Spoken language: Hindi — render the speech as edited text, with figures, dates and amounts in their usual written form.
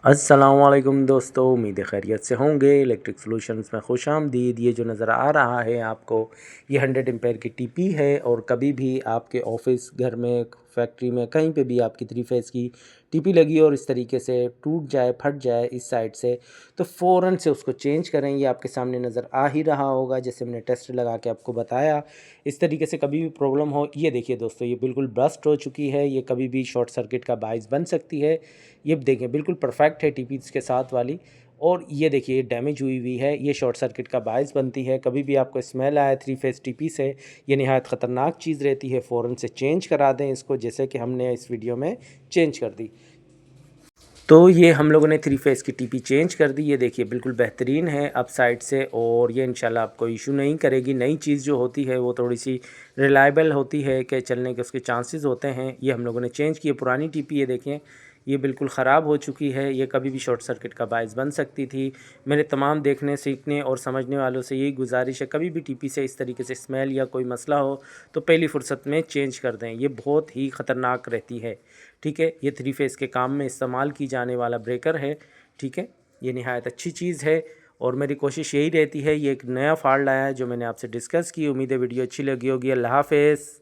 अस्सलामुअलैकुम दोस्तों, उम्मीद है खैरियत से होंगे। इलेक्ट्रिक सॉल्यूशंस में खुशामदीद। ये जो नज़र आ रहा है आपको, ये 100 एम्पेयर की टीपी है और कभी भी आपके ऑफिस, घर में, फैक्ट्री में, कहीं पे भी आपकी 3 फेस की टीपी लगी और इस तरीके से टूट जाए, फट जाए इस साइड से, तो फ़ौरन से उसको चेंज करें। ये आपके सामने नज़र आ ही रहा होगा, जैसे मैंने टेस्ट लगा के आपको बताया। इस तरीके से कभी भी प्रॉब्लम हो, ये देखिए दोस्तों, ये बिल्कुल बस्ट हो चुकी है। ये कभी भी शॉर्ट सर्किट का बाइस बन सकती है। ये देखें, बिल्कुल परफेक्ट है टीपी के साथ वाली। और ये देखिए डैमेज हुई हुई है, ये शॉर्ट सर्किट का बायस बनती है। कभी भी आपको स्मेल आए 3 फेस टीपी से, ये नहायत ख़तरनाक चीज़ रहती है। फ़ौरन से चेंज करा दें इसको, जैसे कि हमने इस वीडियो में चेंज कर दी। तो ये हम लोगों ने 3 फेस की टीपी चेंज कर दी। ये देखिए बिल्कुल बेहतरीन है अब साइड से, और ये इंशाल्लाह आपको इशू नहीं करेगी। नई चीज़ जो होती है वो थोड़ी सी रिलायबल होती है कि चलने के उसके चांसेस होते हैं। ये हम लोगों ने चेंज की है। पुरानी टीपी ये देखें, ये बिल्कुल ख़राब हो चुकी है। ये कभी भी शॉर्ट सर्किट का बायस बन सकती थी। मेरे तमाम देखने, सीखने और समझने वालों से यही गुजारिश है, कभी भी टीपी से इस तरीके से स्मेल या कोई मसला हो तो पहली फ़ुर्सत में चेंज कर दें। ये बहुत ही ख़तरनाक रहती है। ठीक है, ये 3 फेस के काम में इस्तेमाल की जाने वाला ब्रेकर है। ठीक है, ये नहायत अच्छी चीज़ है और मेरी कोशिश यही रहती है। ये एक नया फ़ॉल्ट आया है जो मैंने आपसे डिस्कस की। उम्मीद है वीडियो अच्छी लगी होगी। अल्लाह हाफ़िज़।